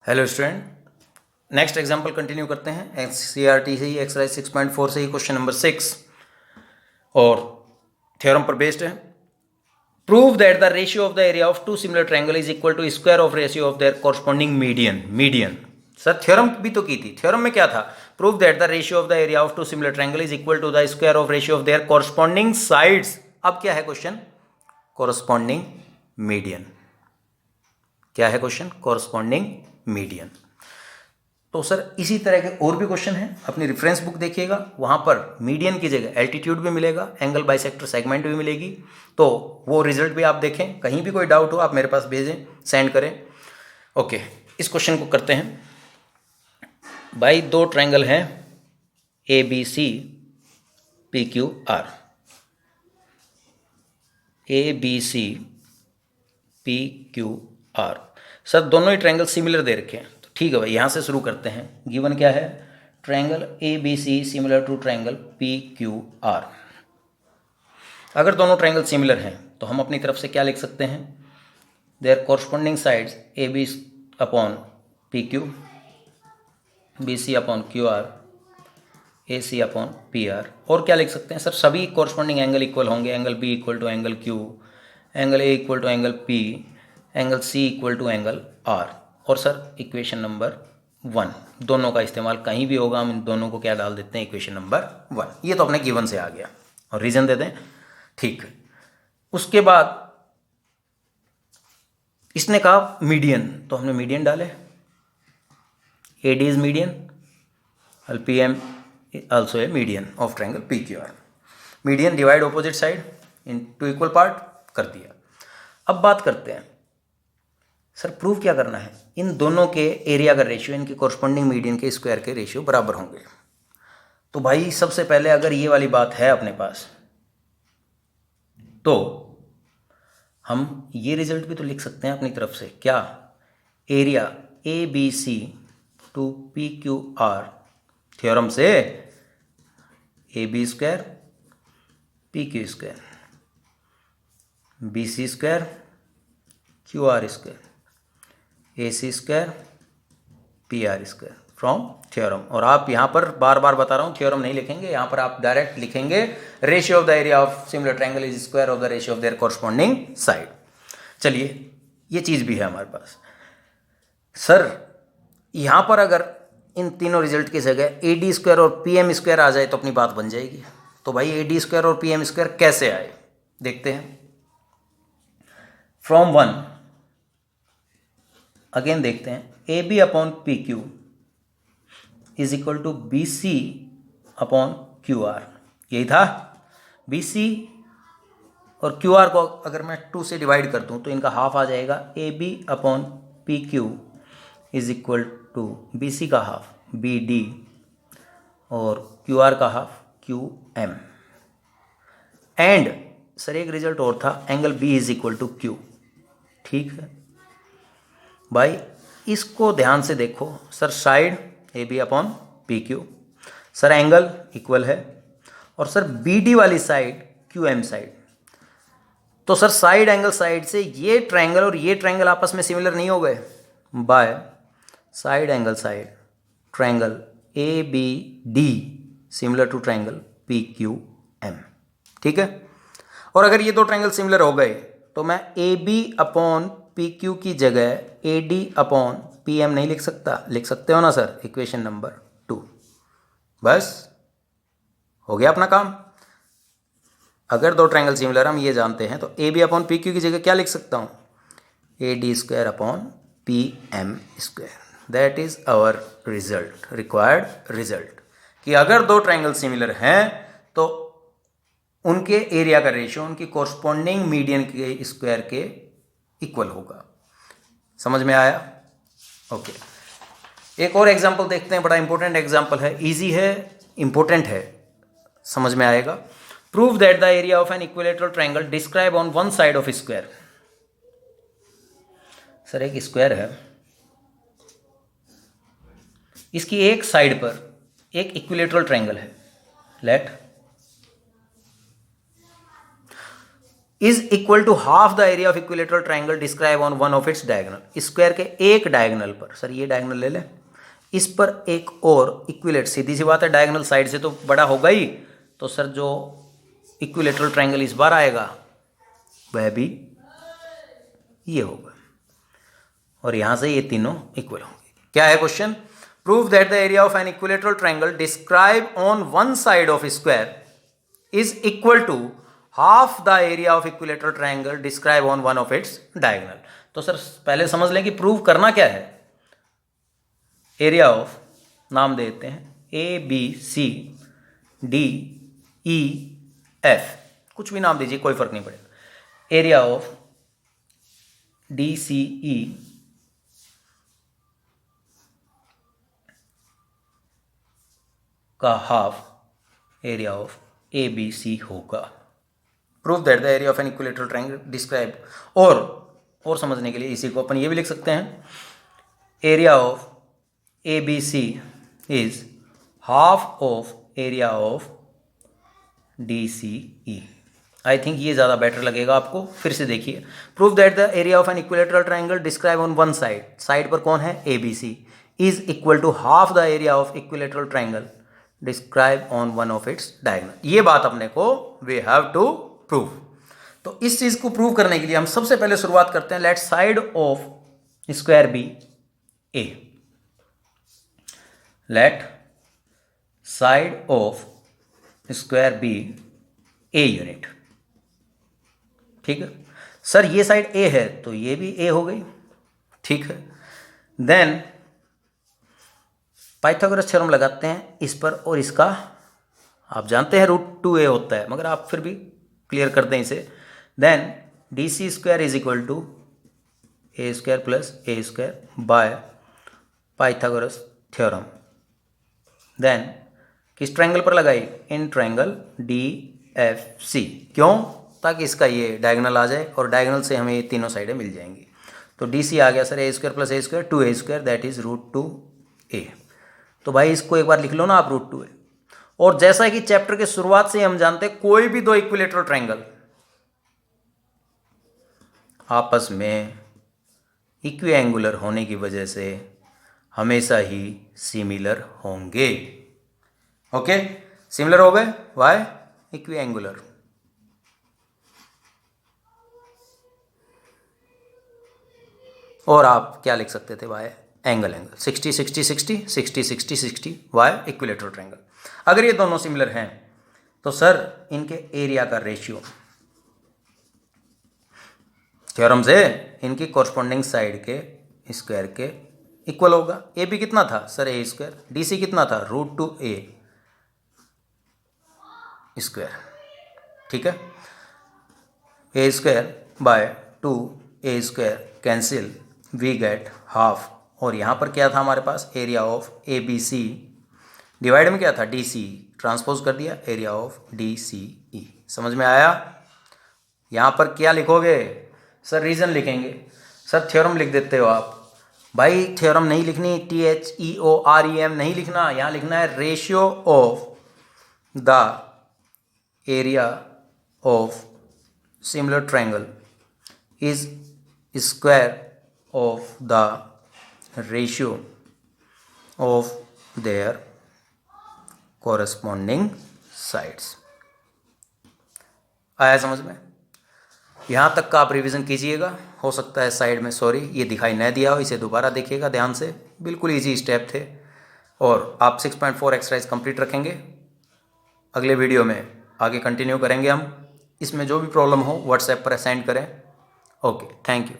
Hello student, next example continue करते हैं। NCERT से ही एक्सरसाइज 6.4 से ही क्वेश्चन नंबर 6 और थ्योरम पर बेस्ड है। Prove that the ratio of the area of two similar triangle is equal to square of ratio of their corresponding median. Sir theorem भी तो की थी। थ्योरम में क्या था? Prove that the ratio of the area of two similar triangle is equal to the square of ratio of their corresponding sides. अब क्या है क्वेश्चन? Corresponding median. क्या है क्वेश्चन? Corresponding median. तो सर इसी तरह के और भी क्वेश्चन हैं, अपनी रेफरेंस बुक देखिएगा, वहाँ पर मीडियन की जगह एल्टीट्यूड भी मिलेगा, एंगल बाइसेक्टर सेगमेंट भी मिलेगी। तो वो रिजल्ट भी आप देखें। कहीं भी कोई डाउट हो आप मेरे पास भेजें, सेंड करें। ओके, इस क्वेश्चन को करते हैं। भाई दो ट्रायंगल हैं A B C P Q R. A B C P Q R. Sir दोनों ही ट्रायंगल सिमिलर दे रखे हैं, तो ठीक है भाई, यहाँ से शुरू करते हैं। गिवन क्या है? Triangle A B C similar to triangle P Q R. अगर दोनों ट्रायंगल सिमिलर हैं तो हम अपनी तरफ से क्या लिख सकते हैं? Their corresponding sides A B upon P Q, B C upon Q R, A C upon P R. और क्या लिख सकते हैं सर? सभी कॉरस्पॉन्डिंग एंगल इक्वल होंगे। Angle B equal to angle Q, angle A equal to angle P, angle C equal to angle R. और sir equation number 1, दोनों का इस्तेमाल कहीं भी होगा, हम इन दोनों को क्या डाल देते हैं? Equation number 1। ये तो अपने गिवन से आ गया और रीजन दे दें, ठीक। उसके बाद इसने कहा मीडियन, तो हमने मीडियन डाले। A D is median, P M also a median of triangle PQR. Median divide opposite side in two equal part कर दिया। अब बात करते हैं सर प्रूव क्या करना है? इन दोनों के एरिया का रेशियो इनके कॉरस्पॉन्डिंग मीडियन के स्क्वायर के रेशियो बराबर होंगे। तो भाई सबसे पहले अगर ये वाली बात है अपने पास तो हम ये रिजल्ट भी तो लिख सकते हैं अपनी तरफ से। क्या? Area A B C to P Q R theorem से A B square P Q square B C square Q R square A C square P R square from theorem. और आप यहाँ पर बार बार बता रहा हूँ, थ्योरम नहीं लिखेंगे, यहाँ पर आप डायरेक्ट लिखेंगे ratio of the area of similar triangle is square of the ratio of their corresponding side. चलिए ये चीज़ भी है हमारे पास। सर यहाँ पर अगर इन तीनों रिजल्ट की जगह ए डी स्क्वायर और पी एम स्क्वायर आ जाए तो अपनी बात बन जाएगी। तो भाई ए डी स्क्वायर और पी एम स्क्वायर कैसे आए देखते हैं। फ्रॉम 1 अगेन देखते हैं, A B upon P Q is equal to B C upon Q R. यही था। बी सी और क्यू आर को अगर मैं 2 से डिवाइड कर दूं तो इनका हाफ आ जाएगा। A B upon P Q is equal to B C का हाफ बी डी और क्यू आर का half Q M. And sir एक रिजल्ट और था, angle B is equal to Q. ठीक है भाई, इसको ध्यान से देखो। Sir side A B upon P Q, sir angle equal है, और सर बी डी वाली साइड क्यू एम साइड। तो सर साइड एंगल साइड से ये ट्रायंगल और ये ट्रायंगल आपस में सिमिलर नहीं हो गए? By side angle side triangle A B D similar to triangle P Q M. ठीक है। और अगर ये दो ट्रायंगल सिमिलर हो गए तो मैं A B upon P Q की जगह A D upon P M नहीं लिख सकता? लिख सकते हो ना सर? Equation number 2। बस हो गया अपना काम। अगर दो ट्रायंगल सिमिलर हम ये जानते हैं तो A B upon P Q की जगह क्या लिख सकता हूँ? A D square upon P M square. That is our result, required result, कि अगर दो ट्रायंगल सिमिलर हैं तो उनके एरिया का रेशियो उनकी कॉरस्पॉन्डिंग मीडियन के स्क्वायर के इक्वल होगा। समझ में आया? ओके, एक और एग्जांपल देखते हैं। बड़ा इंपॉर्टेंट एग्जांपल है, इजी है, इंपॉर्टेंट है, समझ में आएगा। Prove that the area of an equilateral triangle describe on one side of square. Sir एक स्क्वायर है, इसकी एक साइड पर एक इक्विलेटरल ट्रायंगल है। Let is equal to half the area of equilateral triangle describe on one of its diagonal. Square के एक diagonal पर, सर ये डायगोनल ले लें, इस पर एक और इक्विलेट, सीधी सी बात है डायगोनल साइड से तो बड़ा होगा ही, तो सर जो इक्विलेटरल ट्राइंगल इस बार आएगा वह भी ये होगा, और यहां से ये तीनों इक्वल होंगे। क्या है question? Prove that the area of an equilateral triangle describe on one side of square is equal to half the area of equilateral triangle describe on one of its diagonal. तो sir पहले समझ लें कि prove करना क्या है। Area of, नाम देते हैं ABCDEF, कुछ भी नाम दीजिए कोई फर्क नहीं पड़ेगा। एरिया ऑफ DCE का हाफ एरिया ऑफ ABC होगा। Prove that the area of an equilateral triangle describe, और समझने के लिए इसी को अपन ये भी लिख सकते हैं, area of ABC is half of area of DCE। I think ये ज़्यादा बेटर लगेगा आपको। फिर से देखिए, prove that the area of an equilateral triangle describe on one side, side पर कौन है? ABC, is equal to half the area of equilateral triangle describe on one of its diagonal. ये बात अपने को वी हैव टू प्रूव। तो इस चीज को प्रूव करने के लिए हम सबसे पहले शुरुआत करते हैं, let side of square be A, let side of square be A unit. ठीक है सर, ये साइड A है तो ये भी A हो गई, ठीक है। देन पाइथागोरस थ्योरम लगाते हैं इस पर, और इसका आप जानते हैं √2a होता है, मगर आप फिर भी क्लियर कर दें इसे। Then DC square is equal to A square plus A square by Pythagoras theorem. Then किस ट्रायंगल पर लगाई? In triangle DFC। क्यों? ताकि इसका ये डायगोनल आ जाए और डायगोनल से हमें ये तीनों साइडें मिल जाएंगी। तो DC आ गया sir A square plus A square 2A square, that is √2a। तो भाई इसको एक बार लिख लो ना आप, √2a। और जैसा कि चैप्टर के शुरुआत से हम जानते हैं, कोई भी दो इक्विलेटरल ट्रायंगल आपस में इक्विएंगुलर होने की वजह से हमेशा ही सिमिलर होंगे। ओके, सिमिलर हो गए, वाई? इक्विएंगुलर। और आप क्या लिख सकते थे? Why angle 60 60 60 60 60 60 why equilateral triangle. अगर ये दोनों सिमिलर हैं तो सर इनके एरिया का रेशियो थ्योरम से इनकी कॉरस्पॉन्डिंग साइड के स्क्वायर के इक्वल होगा। ए बी कितना था सर? A square. DC कितना था? √2a square. ठीक है, A square by 2a square cancel, we get half. और यहाँ पर क्या था हमारे पास? एरिया ऑफ ABC डिवाइड में क्या था? DC, ट्रांसपोज कर दिया, एरिया ऑफ DCE। समझ में आया? यहाँ पर क्या लिखोगे सर? रीजन लिखेंगे। सर थ्योरम लिख देते हो आप। भाई थ्योरम नहीं लिखनी, THEOREM नहीं लिखना, यहाँ लिखना है ratio of the area of similar triangle is square of the ratio of their corresponding sides. आया समझ में? यहाँ तक का आप रिवीजन कीजिएगा। हो सकता है साइड में सॉरी ये दिखाई न दिया हो, इसे दोबारा देखिएगा ध्यान से। बिल्कुल इजी स्टेप थे और आप 6.4 एक्सरसाइज कंप्लीट रखेंगे। अगले वीडियो में आगे कंटिन्यू करेंगे हम। इसमें जो भी प्रॉब्लम हो व्हाट्सएप पर सेंड करें। Okay, thank you.